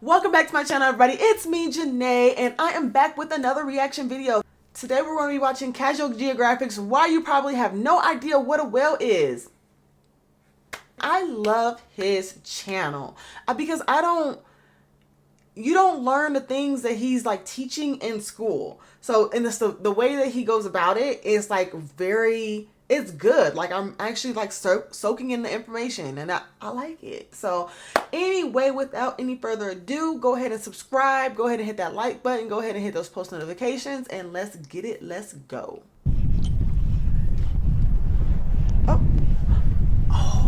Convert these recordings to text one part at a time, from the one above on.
Welcome back to my channel, everybody. It's me, Janae, and I am back with another reaction video. Today we're going to be watching Casual Geographic's Why You Probably Have No Idea What a Whale Is. I love his channel because you don't learn the things that he's like teaching in school. So, and the way that he goes about it is like it's good. Like I'm actually like soaking in the information, and I like it. So anyway, without any further ado, go ahead and subscribe, go ahead and hit that like button, go ahead and hit those post notifications, and let's get it. Let's go. Oh.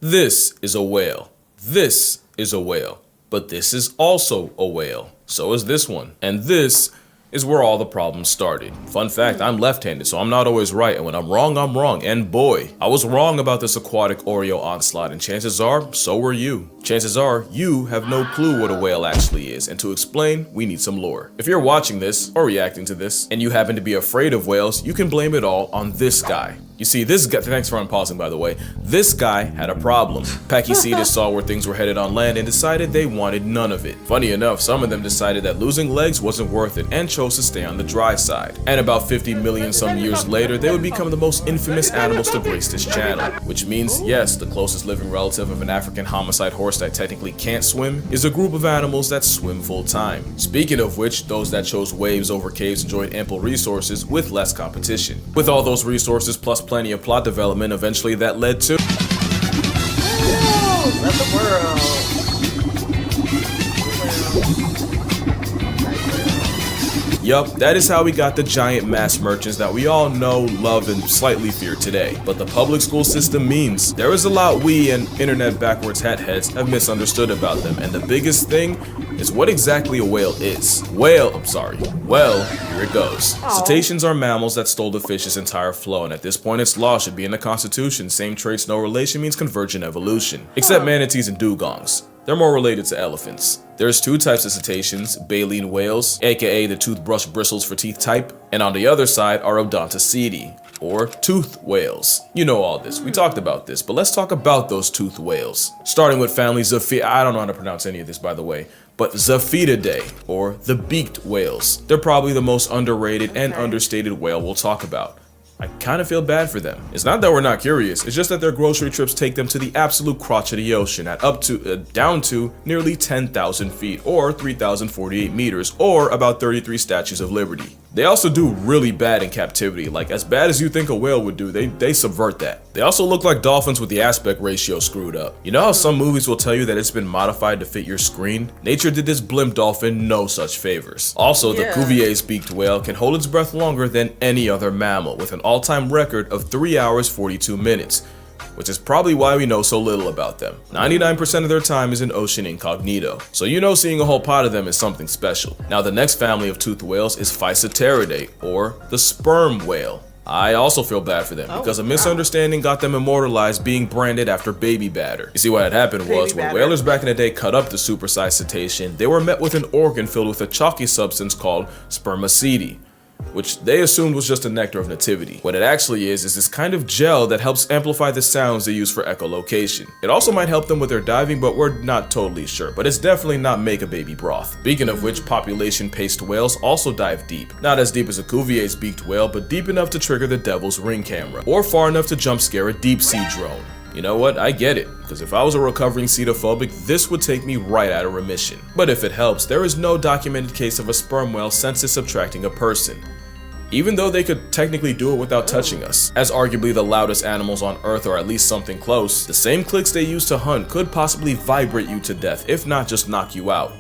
This is a whale. This is a whale. But this is also a whale. So is this one. And this is where all the problems started. Fun fact, I'm left-handed, so I'm not always right, and when I'm wrong, I'm wrong. And boy, I was wrong about this aquatic Oreo onslaught, and chances are, so were you. Chances are, you have no clue what a whale actually is, and to explain, we need some lore. If you're watching this, or reacting to this, and you happen to be afraid of whales, you can blame it all on this guy. You see, this guy, thanks for unpausing by the way, this guy had a problem. Pachycetus saw where things were headed on land and decided they wanted none of it. Funny enough, some of them decided that losing legs wasn't worth it and chose to stay on the dry side. And about 50 million some years later, they would become the most infamous animals to grace this channel. Which means, yes, the closest living relative of an African homicide horse that technically can't swim is a group of animals that swim full time. Speaking of which, those that chose waves over caves enjoyed ample resources with less competition. With all those resources plus plenty of plot development, eventually that led to Let the world. Yup, that is how we got the giant mass merchants that we all know, love, and slightly fear today. But the public school system means there is a lot we and internet backwards hat heads have misunderstood about them, and the biggest thing is what exactly a whale is. Well, here it goes. Aww. Cetaceans are mammals that stole the fish's entire flow, and at this point its law should be in the Constitution. Same traits, no relation means convergent evolution. Except manatees and dugongs. They're more related to elephants. There's two types of cetaceans, baleen whales, aka the toothbrush bristles for teeth type, and on the other side are Odontoceti, or toothed whales. You know all this, we talked about this, but let's talk about those toothed whales. Starting with family Zophiidae, I don't know how to pronounce any of this by the way, but Zophiidae, or the beaked whales. They're probably the most underrated and understated whale we'll talk about. I kind of feel bad for them. It's not that we're not curious, it's just that their grocery trips take them to the absolute crotch of the ocean at down to nearly 10,000 feet or 3,048 meters or about 33 Statues of Liberty. They also do really bad in captivity, like as bad as you think a whale would do, they subvert that. They also look like dolphins with the aspect ratio screwed up. You know how some movies will tell you that it's been modified to fit your screen? Nature did this blimp dolphin no such favors. Also, the Cuvier's beaked whale can hold its breath longer than any other mammal, with an all-time record of 3 hours 42 minutes. Which is probably why we know so little about them. 99% of their time is in ocean incognito, so you know seeing a whole pot of them is something special. Now the next family of toothed whales is Physeteridae, or the sperm whale. I also feel bad for them because a misunderstanding got them immortalized being branded after baby batter. You see what had happened was when whalers back in the day cut up the supersized cetacean, they were met with an organ filled with a chalky substance called spermaceti, which they assumed was just a nectar of nativity. What it actually is this kind of gel that helps amplify the sounds they use for echolocation. It also might help them with their diving, but we're not totally sure, but it's definitely not make a baby broth. Speaking of which, population-paced whales also dive deep. Not as deep as a Cuvier's beaked whale, but deep enough to trigger the devil's ring camera, or far enough to jump scare a deep sea drone. You know what, I get it, because if I was a recovering cetophobic, this would take me right out of remission. But if it helps, there is no documented case of a sperm whale census subtracting a person, even though they could technically do it without touching us. As arguably the loudest animals on Earth, or at least something close, the same clicks they use to hunt could possibly vibrate you to death, if not just knock you out.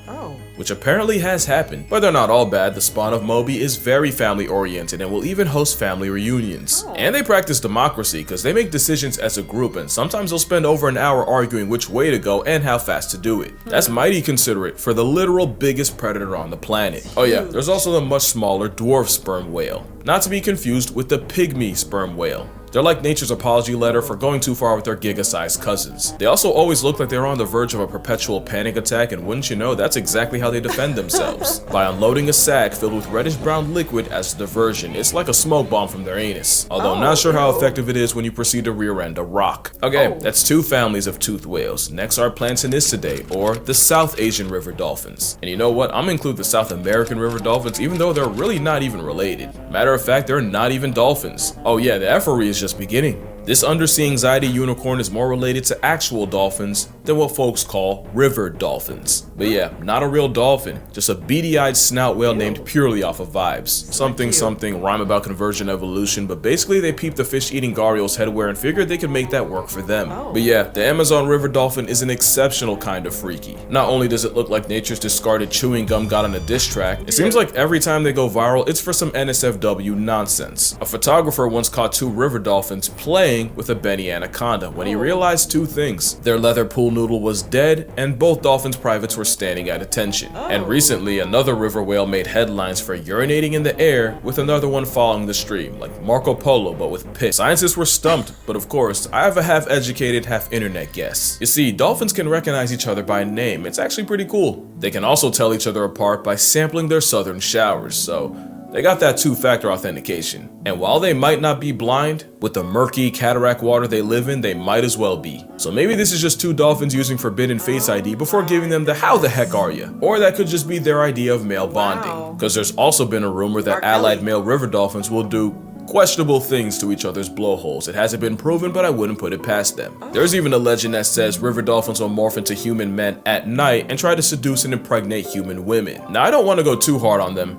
Which apparently has happened. But they're not all bad. The spawn of Moby is very family oriented and will even host family reunions. And they practice democracy because they make decisions as a group, and sometimes they'll spend over an hour arguing which way to go and how fast to do it. That's mighty considerate for the literal biggest predator on the planet. Oh yeah, there's also the much smaller dwarf sperm whale, not to be confused with the pygmy sperm whale. They're like nature's apology letter for going too far with their giga-sized cousins. They also always look like they're on the verge of a perpetual panic attack, and wouldn't you know, that's exactly how they defend themselves. By unloading a sack filled with reddish-brown liquid as a diversion. It's like a smoke bomb from their anus. Although I'm not sure how effective it is when you proceed to rear-end a rock. Okay, that's two families of toothed whales. Next are Plantanistidae, or the South Asian river dolphins. And you know what? I'm gonna include the South American river dolphins, even though they're really not even related. Matter of fact, they're not even dolphins. Oh yeah, the effery is just beginning. This undersea anxiety unicorn is more related to actual dolphins than what folks call river dolphins. But yeah, not a real dolphin, just a beady-eyed snout whale named purely off of vibes. Something, rhyme about convergent evolution, but basically they peeped the fish-eating gharial's headwear and figured they could make that work for them. But yeah, the Amazon river dolphin is an exceptional kind of freaky. Not only does it look like nature's discarded chewing gum got on a diss track, it seems like every time they go viral, it's for some NSFW nonsense. A photographer once caught two river dolphins playing with a Benny anaconda when he realized two things. Their leather pool noodle was dead, and both dolphins' privates were standing at attention. And recently, another river whale made headlines for urinating in the air, with another one following the stream, like Marco Polo but with piss. Scientists were stumped, but of course, I have a half-educated, half-internet guess. You see, dolphins can recognize each other by name. It's actually pretty cool. They can also tell each other apart by sampling their southern showers, so they got that two-factor authentication. And while they might not be blind, with the murky cataract water they live in, they might as well be. So maybe this is just two dolphins using Forbidden Face ID before giving them the "how the heck are ya?" Or that could just be their idea of male bonding. Because there's also been a rumor that allied male river dolphins will do questionable things to each other's blowholes. It hasn't been proven, but I wouldn't put it past them. There's even a legend that says river dolphins will morph into human men at night and try to seduce and impregnate human women. Now, I don't want to go too hard on them,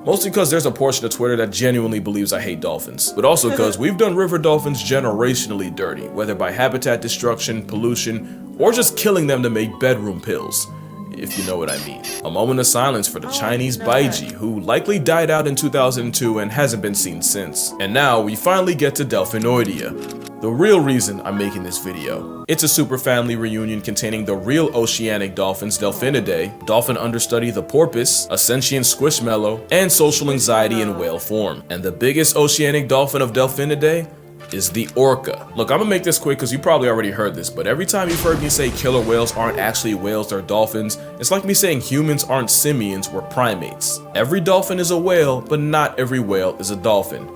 mostly because there's a portion of Twitter that genuinely believes I hate dolphins, but also because we've done river dolphins generationally dirty, whether by habitat destruction, pollution, or just killing them to make bedroom pills, if you know what I mean. A moment of silence for the Chinese baiji, who likely died out in 2002 and hasn't been seen since. And now we finally get to Delphinoidea, the real reason I'm making this video. It's a superfamily reunion containing the real oceanic dolphins, Delphinidae, dolphin understudy the porpoise, a sentient squishmallow, and social anxiety in whale form. And the biggest oceanic dolphin of Delphinidae is the orca. Look, I'm gonna make this quick because you probably already heard this, but every time you've heard me say killer whales aren't actually whales, they're dolphins, it's like me saying humans aren't simians, we're primates. Every dolphin is a whale, but not every whale is a dolphin.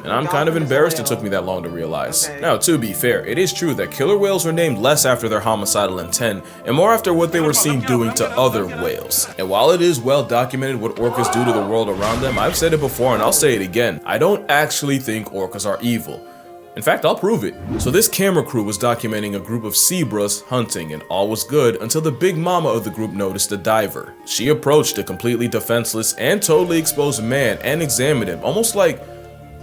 And I'm kind of embarrassed it took me that long to realize. Now, to be fair, it is true that killer whales are named less after their homicidal intent and more after what they were seen doing to other whales. And while it is well documented what orcas do to the world around them, I've said it before and I'll say it again, I don't actually think orcas are evil. In fact, I'll prove it. So this camera crew was documenting a group of zebras hunting, and all was good until the big mama of the group noticed a diver. She approached a completely defenseless and totally exposed man and examined him, almost like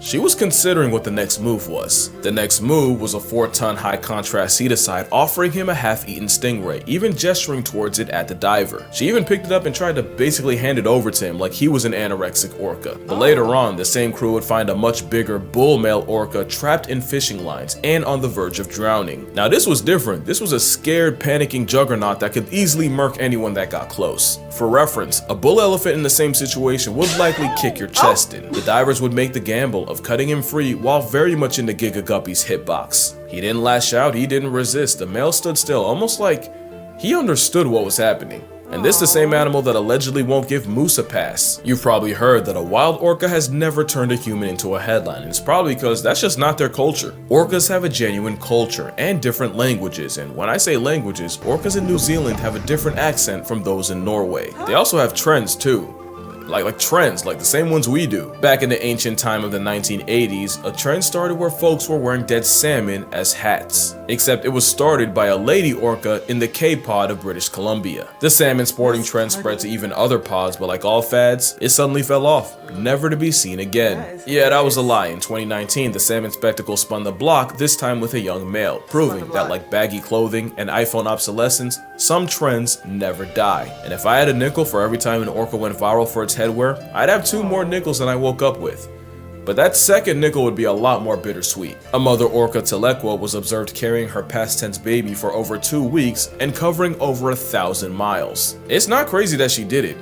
she was considering what the next move was. The next move was a 4-ton high-contrast ceticide offering him a half-eaten stingray, even gesturing towards it at the diver. She even picked it up and tried to basically hand it over to him like he was an anorexic orca. But later on, the same crew would find a much bigger bull male orca trapped in fishing lines and on the verge of drowning. Now this was different. This was a scared, panicking juggernaut that could easily murk anyone that got close. For reference, a bull elephant in the same situation would likely kick your chest in. The divers would make the gamble of cutting him free while very much in the Giga Guppy's hitbox. He didn't lash out, he didn't resist. The male stood still, almost like he understood what was happening. And this the same animal that allegedly won't give moose a pass. You've probably heard that a wild orca has never turned a human into a headline, and it's probably because that's just not their culture. Orcas have a genuine culture and different languages, and when I say languages, orcas in New Zealand have a different accent from those in Norway. They also have trends too. Like trends, like the same ones we do. Back in the ancient time of the 1980s, a trend started where folks were wearing dead salmon as hats. Except it was started by a lady orca in the Cape pod of British Columbia. The salmon sporting trend spread to even other pods, but like all fads, it suddenly fell off, never to be seen again. Yeah, that was a lie. In 2019, the salmon spectacle spun the block, this time with a young male, proving that like baggy clothing and iPhone obsolescence, some trends never die. And if I had a nickel for every time an orca went viral for its headwear, I'd have 2 more nickels than I woke up with. But that second nickel would be a lot more bittersweet. A mother orca telequa was observed carrying her past tense baby for over 2 weeks and covering over 1,000 miles. It's not crazy that she did it.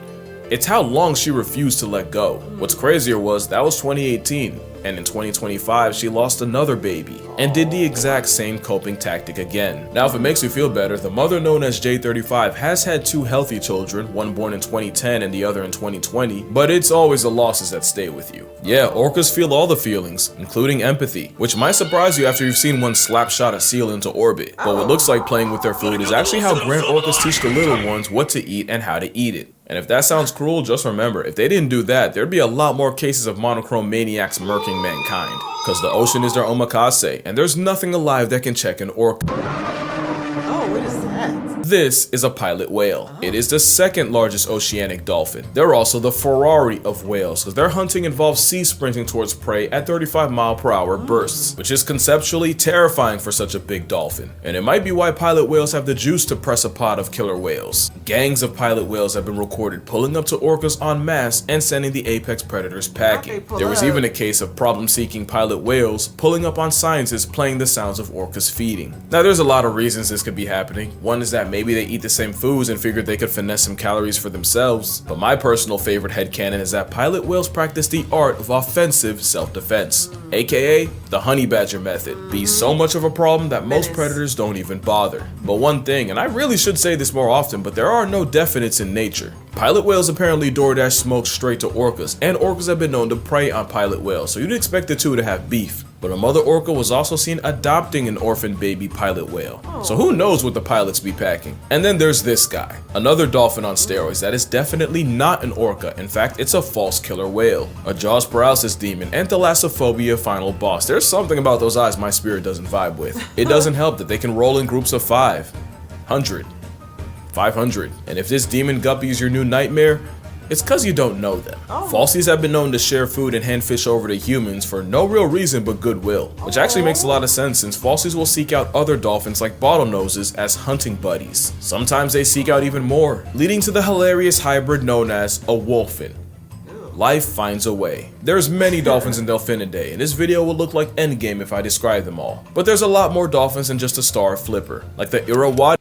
It's how long she refused to let go. What's crazier was that was 2018. and in 2025 she lost another baby, and did the exact same coping tactic again. Now if it makes you feel better, the mother known as J35 has had 2 healthy children, one born in 2010 and the other in 2020, but it's always the losses that stay with you. Yeah, orcas feel all the feelings, including empathy, which might surprise you after you've seen one slap shot a seal into orbit, but what looks like playing with their food is actually how grand orcas teach the little ones what to eat and how to eat it. And if that sounds cruel, just remember, if they didn't do that, there'd be a lot more cases of monochrome maniacs murking mankind. Cause the ocean is their omakase, and there's nothing alive that can check an orca. Oh, what is that? This is a pilot whale. It is the 2nd largest oceanic dolphin. They're also the Ferrari of whales, because their hunting involves sea sprinting towards prey at 35-mile-per-hour bursts, which is conceptually terrifying for such a big dolphin. And it might be why pilot whales have the juice to press a pod of killer whales. Gangs of pilot whales have been recorded pulling up to orcas en masse and sending the apex predators packing. There was even a case of problem-seeking pilot whales pulling up on scientists playing the sounds of orcas feeding. Now there's a lot of reasons this could be happening. One is that maybe they eat the same foods and figured they could finesse some calories for themselves. But my personal favorite headcanon is that pilot whales practice the art of offensive self-defense, aka the honey badger method. Be so much of a problem that most predators don't even bother. But one thing, and I really should say this more often, but there are no definites in nature. Pilot whales apparently DoorDash smoke straight to orcas, and orcas have been known to prey on pilot whales, so you'd expect the two to have beef. But a mother orca was also seen adopting an orphan baby pilot whale. So who knows what the pilots be packing? And then there's this guy, another dolphin on steroids that is definitely not an orca. In fact, it's a false killer whale, a jaws paralysis demon, and thalassophobia final boss. There's something about those eyes my spirit doesn't vibe with. It doesn't help that they can roll in groups of 500, 500. And if this demon guppy is your new nightmare, it's cause you don't know them. Falsies have been known to share food and hand fish over to humans for no real reason but goodwill, which actually makes a lot of sense since falsies will seek out other dolphins like bottlenoses as hunting buddies. Sometimes they seek out even more, leading to the hilarious hybrid known as a wolfin. Life finds a way. There's many dolphins in Delphinidae, and this video will look like Endgame if I describe them all. But there's a lot more dolphins than just a star flipper, like the Irrawaddy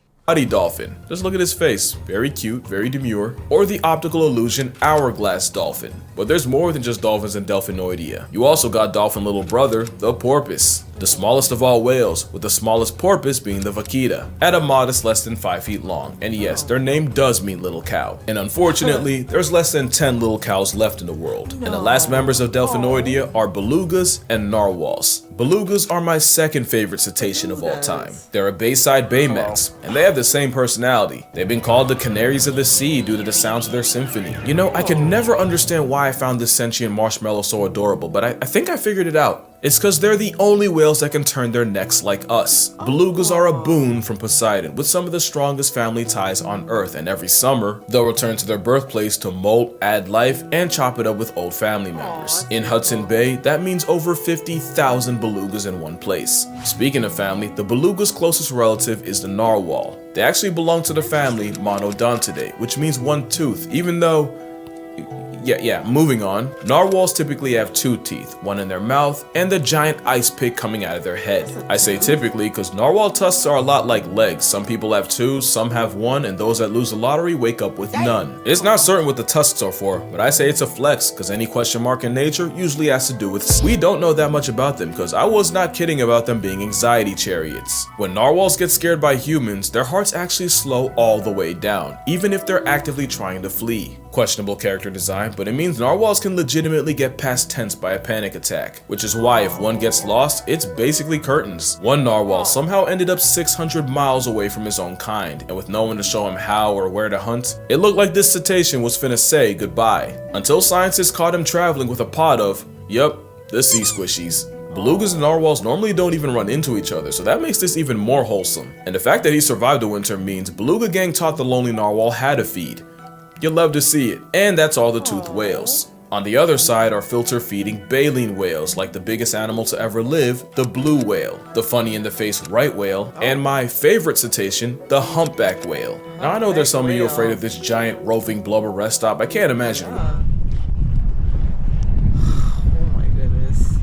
dolphin. Just look at his face. Very cute, very demure. Or the optical illusion hourglass dolphin. But there's more than just dolphins and Delphinoidea. You also got dolphin little brother, the porpoise. The smallest of all whales, with the smallest porpoise being the vaquita, at a modest less than 5 feet long. And yes, their name does mean little cow. And unfortunately, there's less than 10 little cows left in the world. And the last members of Delphinoidea are belugas and narwhals. Belugas are my second favorite cetacean of all time. They're a Bayside Baymax, and they have the same personality. They've been called the canaries of the sea due to the sounds of their symphony. You know, I could never understand why I found this sentient marshmallow so adorable, but I think I figured it out. It's cause they're the only whales that can turn their necks like us. Belugas are a boon from Poseidon with some of the strongest family ties on Earth, and every summer, they'll return to their birthplace to molt, add life, and chop it up with old family members. In Hudson Bay, that means over 50,000 belugas in one place. Speaking of family, the beluga's closest relative is the narwhal. They actually belong to the family Monodontidae, which means one tooth, even though moving on. Narwhals typically have 2 teeth, one in their mouth and the giant ice pick coming out of their head. I say typically because narwhal tusks are a lot like legs. Some people have 2, some have 1, and those that lose the lottery wake up with none. It's not certain what the tusks are for, but I say it's a flex because any question mark in nature usually has to do with we don't know that much about them because I was not kidding about them being anxiety chariots. When narwhals get scared by humans, their hearts actually slow all the way down, even if they're actively trying to flee. Questionable character design, but it means narwhals can legitimately get past tense by a panic attack, which is why if one gets lost, it's basically curtains. One narwhal somehow ended up 600 miles away from his own kind, and with no one to show him how or where to hunt, it looked like this cetacean was finna say goodbye. Until scientists caught him traveling with a pod of, the sea squishies. Belugas and narwhals normally don't even run into each other, so that makes this even more wholesome. And the fact that he survived the winter means Beluga Gang taught the lonely narwhal how to feed. You'll love to see it. And that's all the toothed whales. On the other side are filter-feeding baleen whales, like the biggest animal to ever live, the blue whale, the funny-in-the-face right whale, and my favorite cetacean, the humpback whale. Now I know there's some of you afraid of this giant roving blubber rest stop. I can't imagine. Oh my goodness.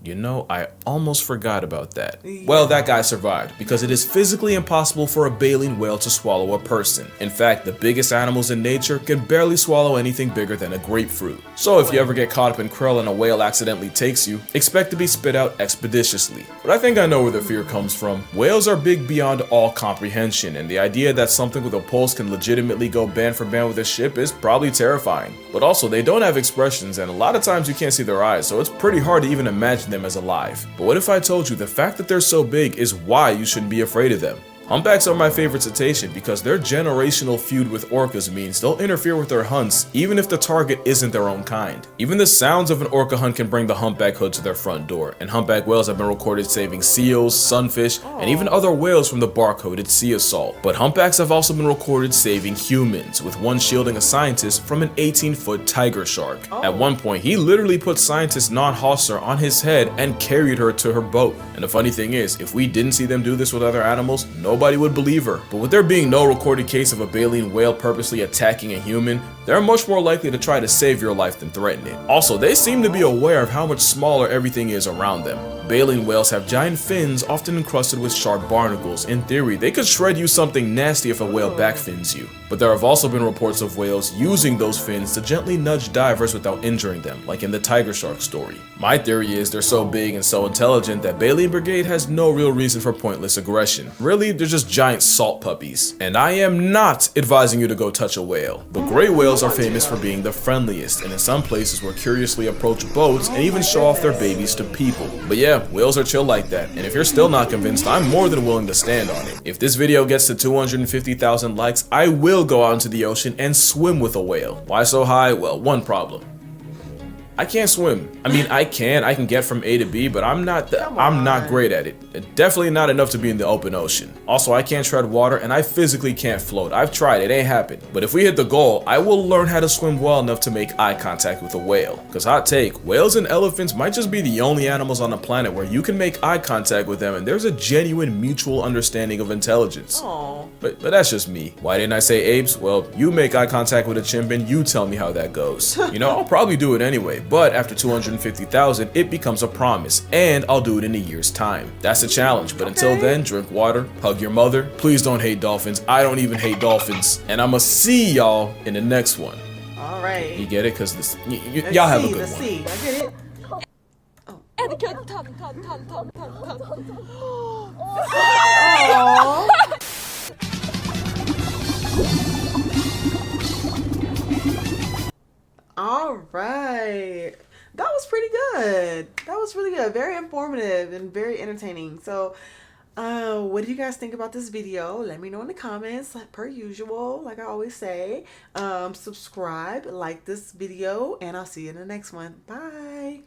You know, I almost forgot about that. Yeah. Well, that guy survived because it is physically impossible for a baleen whale to swallow a person. In fact, the biggest animals in nature can barely swallow anything bigger than a grapefruit. So if you ever get caught up in krill and a whale accidentally takes you, expect to be spit out expeditiously. But I think I know where the fear comes from. Whales are big beyond all comprehension, and the idea that something with a pulse can legitimately go band for band with a ship is probably terrifying. But also, they don't have expressions, and a lot of times you can't see their eyes, so it's pretty hard to even imagine them as alive. But what if I told you the fact that they're so big is why you shouldn't be afraid of them? Humpbacks are my favorite cetacean because their generational feud with orcas means they'll interfere with their hunts even if the target isn't their own kind. Even the sounds of an orca hunt can bring the humpback hood to their front door, and humpback whales have been recorded saving seals, sunfish, and even other whales from the barcoded sea assault. But humpbacks have also been recorded saving humans, with one shielding a scientist from an 18-foot tiger shark. At one point, he literally put scientist Non Hosser on his head and carried her to her boat. And the funny thing is, if we didn't see them do this with other animals, nobody would believe her. But with there being no recorded case of a baleen whale purposely attacking a human, they're much more likely to try to save your life than threaten it. Also, they seem to be aware of how much smaller everything is around them. Baleen whales have giant fins often encrusted with sharp barnacles. In theory, they could shred you something nasty if a whale backfins you. But there have also been reports of whales using those fins to gently nudge divers without injuring them, like in the tiger shark story. My theory is they're so big and so intelligent that Baleen Brigade has no real reason for pointless aggression. Really, they're just giant salt puppies. And I am not advising you to go touch a whale. But gray whales are famous for being the friendliest, and in some places will curiously approach boats and even show off their babies to people. But yeah, whales are chill like that, and if you're still not convinced, I'm more than willing to stand on it. If this video gets to 250,000 likes, I will go out into the ocean and swim with a whale. Why so high? Well, one problem. I can't swim. I mean, I can get from A to B, but I'm not great at it. Definitely not enough to be in the open ocean. Also, I can't tread water and I physically can't float. I've tried, it ain't happened. But if we hit the goal, I will learn how to swim well enough to make eye contact with a whale. Cause hot take, whales and elephants might just be the only animals on the planet where you can make eye contact with them and there's a genuine mutual understanding of intelligence. But that's just me. Why didn't I say apes? Well, you make eye contact with a chimp and you tell me how that goes. You know, I'll probably do it anyway. But after 250,000, it becomes a promise, and I'll do it in a year's time. That's a challenge, but until then, drink water, hug your mother. Please don't hate dolphins. I don't even hate dolphins. And I'ma see y'all in the next one. All right. You get it? Because this, y'all have a good one. I get it. Oh. All right. That was pretty good. That was really good. Very informative and very entertaining. So, what do you guys think about this video? Let me know in the comments, like per usual, like I always say. Subscribe, like this video, and I'll see you in the next one. Bye.